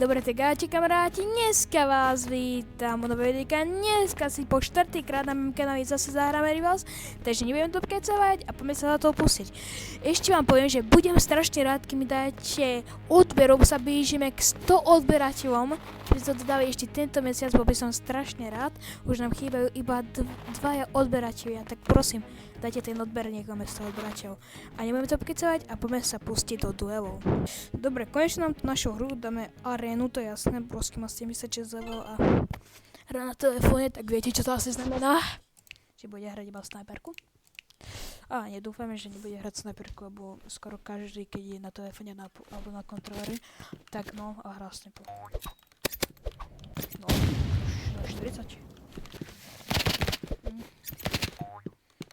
Dobre, tak ahojte kamaráti, dneska vás vítam u nového videa. Dneska si po 4-krát na mém kanáli zase zahráme Rivals, takže nebudem to pkecovať a poďme sa na to pustiť. Ešte vám poviem, že budem strašne rád, keď mi dáte odber, lebo sa blížime k 100 odberateľom. Keby sa to dali ešte tento mesiac, bol by som strašne rád. Už nám chýbajú iba dvaja odberatelia, tak prosím, dajte ten odber niekomu z toho odberateľov. A nebudeme to pkecovať a poďme sa pustiť do duelov. Dobre, konečne nám našu hru dáme arénu, to je jasné, proste má 76 level a hra na telefóne, tak viete, čo to asi znamená. Že bude hrať iba snajperku. A nedúfame, že nebude hrať snajperku, lebo skoro každý, keď je na telefóne alebo na kontroleri, tak no a hrá snajperku. No, už 40.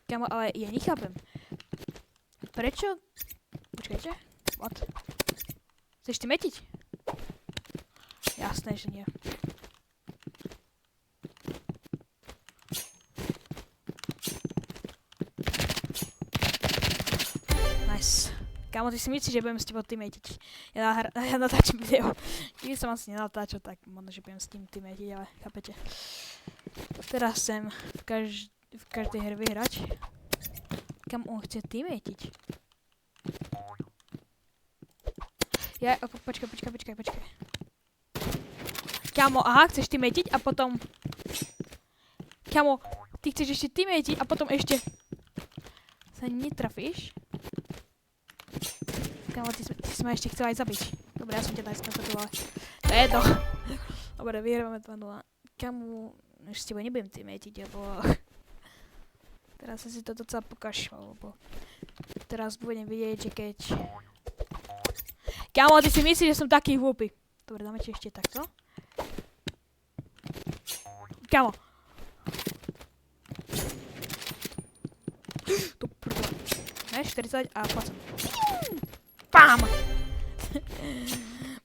Kámo, ale ja nechápem. Prečo? Počkajte. What? Chceš ty metiť? Jasné, že nie. Nice. Kámo, ty si myslíš, že budem s tebou teamatiť? Ja natáčam video. Keby som asi nenatáčal, tak možno, že budem s tým teamatiť, ale chápete. Teraz sem v každej hre vyhrať. Kam on chce teamatiť? Počkaj. Kámo, aha, chceš teamatiť a potom... Kámo, ty chceš ešte teamatiť a potom ešte... Sa netrafíš? Kámo, ty si ma ešte chcel aj zabiť. Dobre, ja som ťa daj skonstatovala. To je to. Dobre, vyhrávame 2-0. Kámo, už s tebou nebudem teamatiť, lebo... Teraz som si to docela pokašľal, lebo... Teraz budem vidieť, že keď... Kámo, ty si myslíš, že som taký hlúpy. Dobre, dáme ti ešte takto. Kámo. Tu prvé. Ne, 40 a pasem. Pám!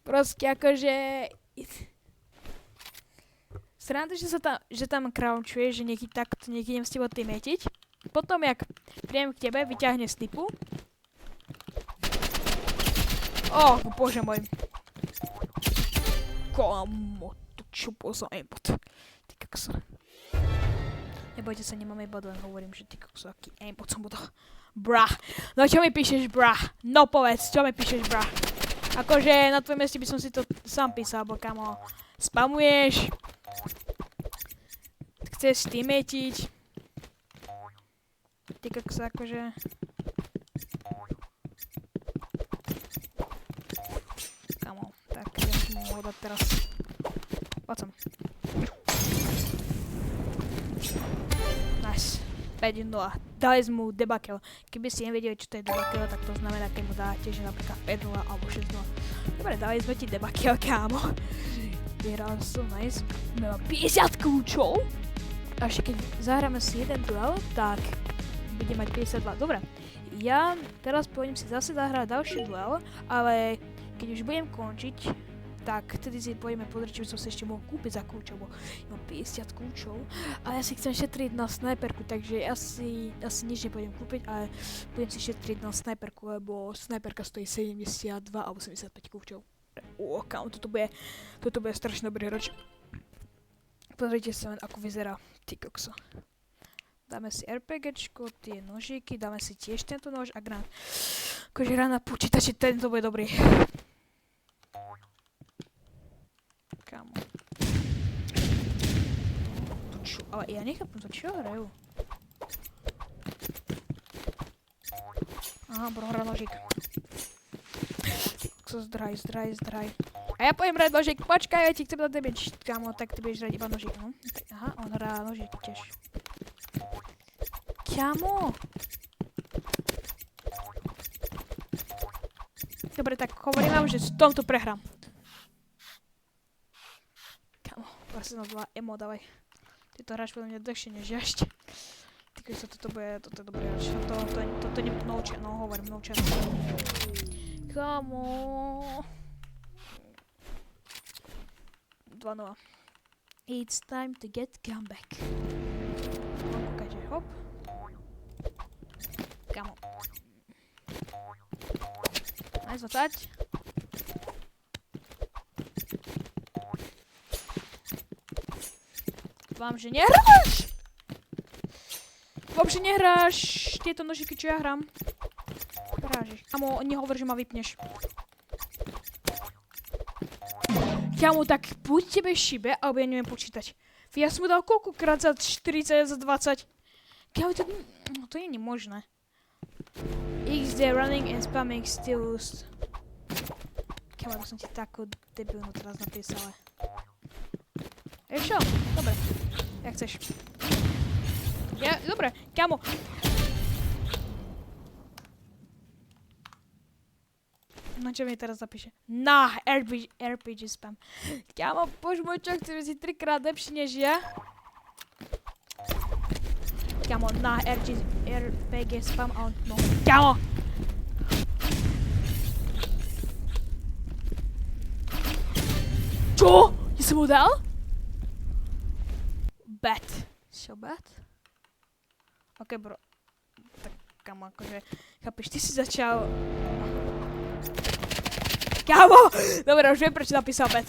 Proste akože... Sranda, že tam crouchuje, že nieký takto idem s tebou teamatiť. Potom, jak prídem k tebe, vyťahne snipu. Bože môj. Kámo, to čo bol za aimbot. Ty kakso. Nebojte sa, nemám aimbot, len hovorím, že ty kakso, aký aimbot som budol. Bra. No čo mi píšeš, bra? No povedz, čo mi píšeš, bra? Akože na tvojom mieste by som si to sám písal, bo kamo, spamuješ. Chceš teamatiť. Ty kakso, akože... Kamo, tak ja si môžem dať teraz. Poď som. Nice. 5-0. Dali sme mu debakel. Keby ste nevedeli, čo to je debakel, tak to znamená, keď mu dáte, že napríklad 5-0 alebo 6-0. Dobre, dali sme ti debakel, kámo. Vyhral som, nice. Máme 50 kľúčov. A ešte keď zahráme si jeden duel, tak bude mať 52. Dobre, ja teraz pôjdem si zase zahrať ďalší duel, ale keď už budem končiť, tak vtedy si pôjdeme pozrieť, či by som si ešte mohol kúpiť za kľúčov, bo mám 50 kľúčov a ja si chcem šetriť na snajperku, takže asi nič nepôjdem kúpiť, ale budem si šetriť na snajperku, lebo snajperka stojí 72 alebo 75 kľúčov. Kámo, toto bude strašne dobrý hráč. Pozrite sa len, ako vyzerá ty kokso. Dáme si RPGčko, tie nožíky, dáme si tiež tento nož a granát. Akože hra na počítači, tento bude dobrý. Kámo. Čo? Ale ja nechápem to, čo hrajú? Aha, budem hrať nožík. Zdraj. A ja poviem hrať nožík, počkaj, ja ti chcem dať damage. Kámo, tak ty budeš hrať iba nožík, no? Aha, on hrá nožík tiež. Kámo! Dobre, tak hovorím vám, že s tomto prehrám. Kámo, vlastne na 2 emo, dávaj. Ty to hráš podľa mňa dlhšie než ja ešte. Týkaj sa, toto je dobrý hráč. Toto nie noučia, no hovorím, noučia. Kámo. 2-0. It's time to get comeback. Kúkajte, hop. Kámo. Nice, zotať. Dúfam, že nehráš! Dúfam, že nehráš tieto nožiky, čo ja hrám. Hráš. Kámo, nehovor, že ma vypneš. Kámo, tak buď tebe šibe, alebo ja neviem počítať. Ja som mu dal koľkokrát za 40, za 20. Kámo, to nie je možné. XD running and spamming still used. Kámo, to som ti takú debilnú teraz napísala. Čo? Dobre. Jak chceš. Dobre, kámo. No čo mi teraz zapíše? RPG spam. Kámo, bož môj čo, chceš si 3-krát lepší než ja? Kámo, RPG spam, ale no. Kámo! Čo? Ja som mu dal? Bet. So bet? Ok, bro. Tak, kámo, akože, chápeš, ty si začal... Kámo! Dobre, už viem, prečo napísal bet.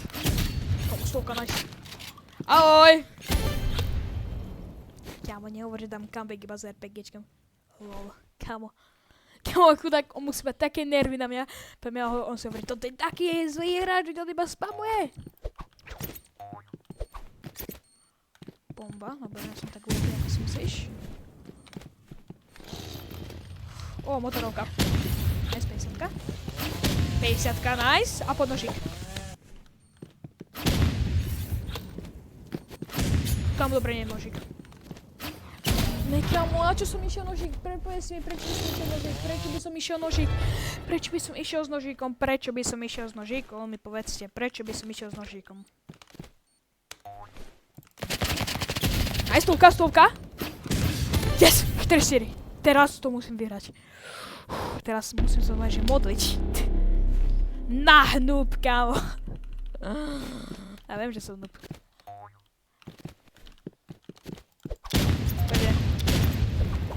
Komu stolka nájsť. Ahoj! Kámo, nehovor, že dám comeback iba s RPGčkom. Lol, kámo. Kámo, chudák, on musí mať také nervy na mňa. Pre mňa on si hovorí, toto je taký zlý hráč, že to iba spamuje. Bomba, dobre, ja som tak úplne, ako si myslíš. Ó, motorovka. Nice, 50-ka. 50-ka, nice. A podnožík. Kam dobre nie je nožík. Ne, kámo, a čo som išiel nožík? Povedz mi, prečo by som išiel nožík? Prečo by som išiel nožík? Prečo by som išiel s nožíkom? Prečo by som išiel s nožíkom? Mi povedzte, prečo by som išiel s nožíkom? Aj stôlka. Yes! 4-4. Teraz to musím vyhrať. Teraz musím sa modliť. Na noob, kámo. Ja viem, že som noob. Takže...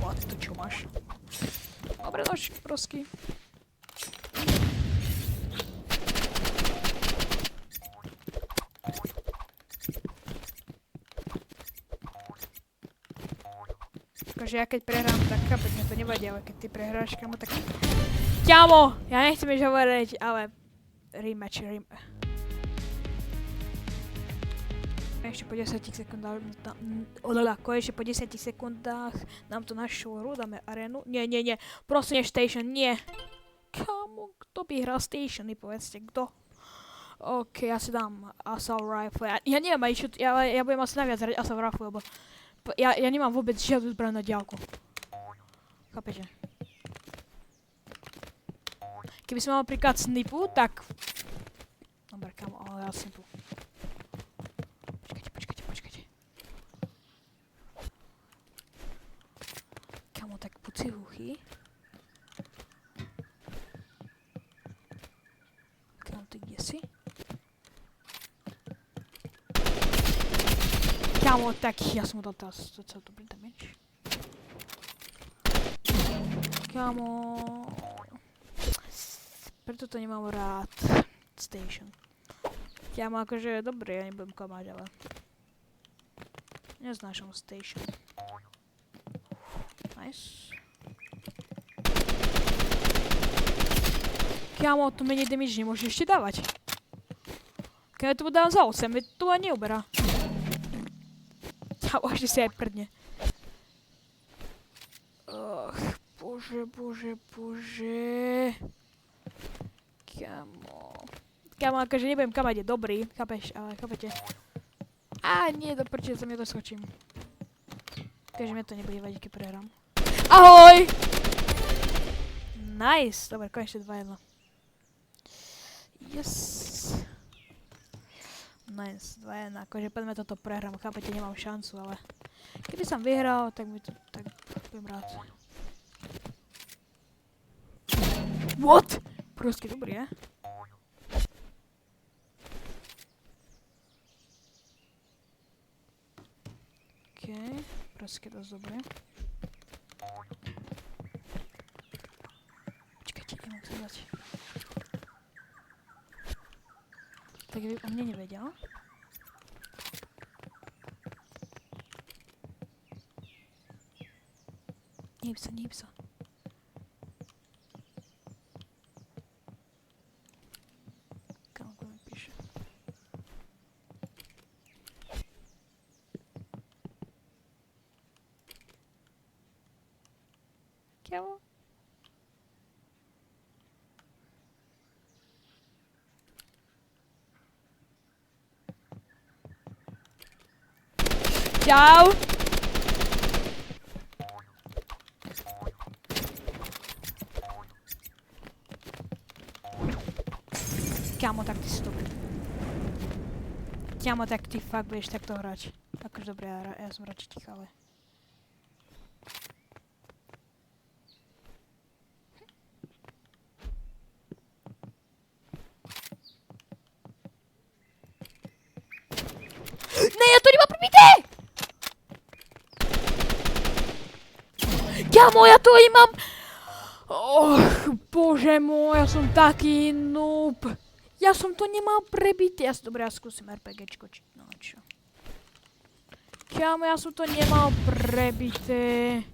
What, to čo máš? Dobre, nož, prosky. Akože ja keď prehrám, tak chápeš, mne to nevadí, ale keď ty prehráš, kámo, tak... Kámo! Ja nechcem už hovoriť, ale... Rematch. Ešte po 10 sekundách... Konečne po 10 sekundách nám to našlo hru, dáme arénu. Nie. Prosím, Station, nie. Kámo, kto by hral Station, povedzte, kto? OK, ja si dám Assault Rifle. Ja neviem, ja budem asi najviac hrať Assault Rifle, lebo... Ja nemám vôbec žiadnu zbraň na diaľku. Chápete? Keby som mal napríklad snipu, tak... Dobre, kámo, ale ja snipu. Počkajte. Kámo, tak buď si húchy. Kámo, ty kde si? Kámo, tak ja som mu dal teraz docela dobrý damage. Kámo... Preto to nemám rád. Station. Kámo, akože dobre, ja nebudem klamať, ale... Neznášam Station. Nice. Kámo, to menej damage nemôžeš ešte dávať. Keď to dám za 8, to ani neuberá. Kámo, ešte si aj prdne. Bože. Kámo, akože nebudem kamať, je dobrý, chápeš, ale chápete. Nie, do prčie, za mňa to skočím. Takže mňa to nebude vadiť, keď prehrám. Ahoj! Nice, dobre, konečne 2-1. Yes. Nice, 2-1, akože poďme toto prehrám, chápete, nemám šancu, ale... Keby som vyhral, tak mi to, tak budem rád. What? Proste dobrý, je? Okej, proste dosť dobré. Počkajte, nemám sa dať. Tak by o mne nevedel. Nehyb sa. Kámo, kto mi píše? Kámo? Čau! Kámo, tak ty si dobrý. Kámo, tak ty fakt budeš takto hrať. Akože dobre, ja som radšej ticho, ale... Ne, ja to nemám probité! Kámo, ja to nemám... Bože môj, ja som taký noob. Ja som to nemal prebité. Dobre, ja skúsim RPGčko, no čo. Kámo, ja som to nemal prebité.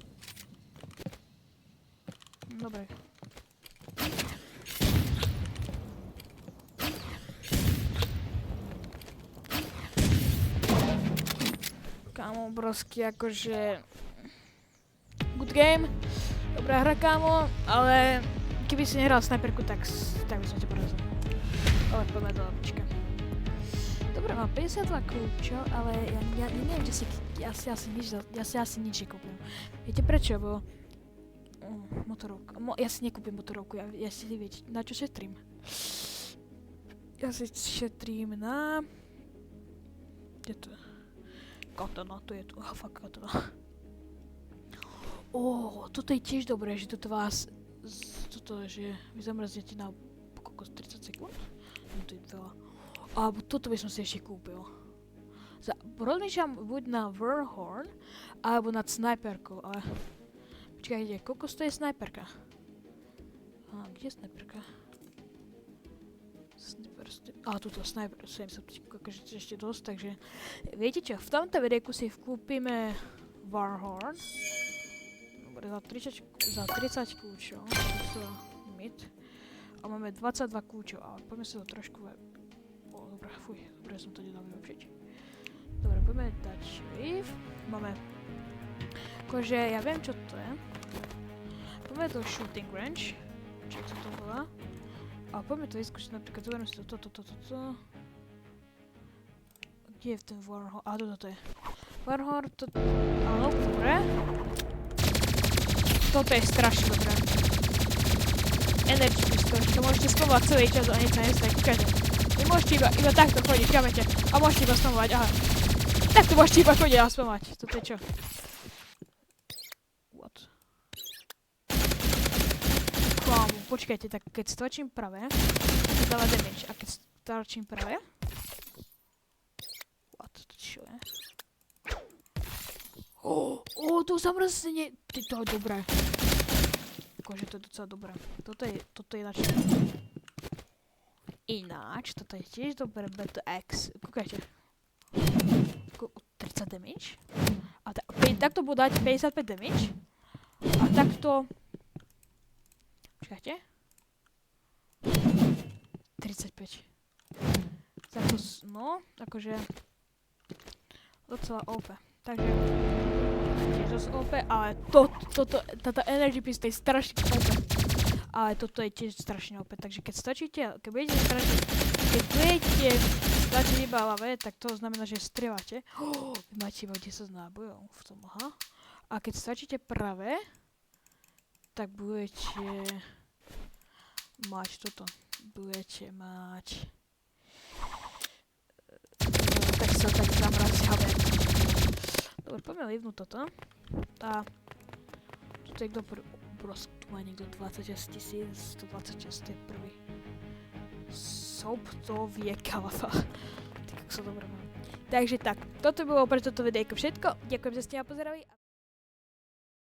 Dobre. Kámo, obrovský akože... Good game. Dobrá hra, kámo, ale... Keby si nehral snajperku, tak by som ťa porazil. Ale poďme do lapička. Dobre, mám 52 kľúčov, ale ja neviem, že si... Ja si asi nič nekúpim. Viete prečo? Bo... motorovka. Ja si nekúpim motorovku, ja si viete, na čo šetrím. Ja si šetrím na... Kde to je? Katana, to je tu. Fakt katana. Toto je tiež dobré, že toto vás... že vy zamrznete na kokos 30 sekúnd. No to je veľa. Alebo toto by som si ešte kúpil. Rozmýšľam buď na Warhorn, alebo nad snajperkou, ale... Počkajte, koľko stojí snajperka? Kde je snajperka? Tuto snajper, 70, akože ešte dosť, takže... Viete čo, v tomto videjku si kúpime Warhorn. Dobre, za 30 kľúčov, to mid. A máme 22 kľúčov, ale poďme si to trošku... Dobre, dobre som to nedal vylepšiť. Dobre, poďme dať šrif. Máme... Akože, ja viem čo to je. Poďme do shooting range. Čo to volá. A poďme to vyskúšiť, napríklad zoberiem si toto. Kde je ten Warhorn? Toto je. Warhorn, áno, dobre. Toto je strašne dobré. Energy pistol, to môžete spamovať celý čas a nič sa nestane, kúkajte. Vy môžete iba takto chodiť, kamete. A môžete iba spamovať, aha. Takto môžete iba chodiť a spamovať, toto je čo? What? Kámo, počkajte, tak keď stlačím pravé, to dáva damage, a keď stlačím pravé... What, to čo je? To zamrzne, to je dobré. Akože to je docela dobré. Toto je ináč, toto je tiež dobré, BTX. Kúkajte. 30 damage. A takto budú dať 55 damage. A takto... Počkajte. 35. Takto, no, akože... Docela OP. Takže... Tiež dosť OP, ale táto energy pistol je strašne OP. Ale toto je tiež strašne OP, takže keď budete stlačiť iba ľavé, tak to znamená, že strieľate. Vy máte iba 10 nábojov v tom, aha. A keď stlačíte pravé, tak budete mať toto. Budete mať... Tak sa tak zamrazí HB. Dobre, poďme livnúť toto. A toto je kto tu má niekto 26 000, 126, to je prvý. Sob to vie kalafa. Tak ako sa dobre mám. Takže tak, toto bolo pre toto videjko všetko. Ďakujem, že ste ma pozerali.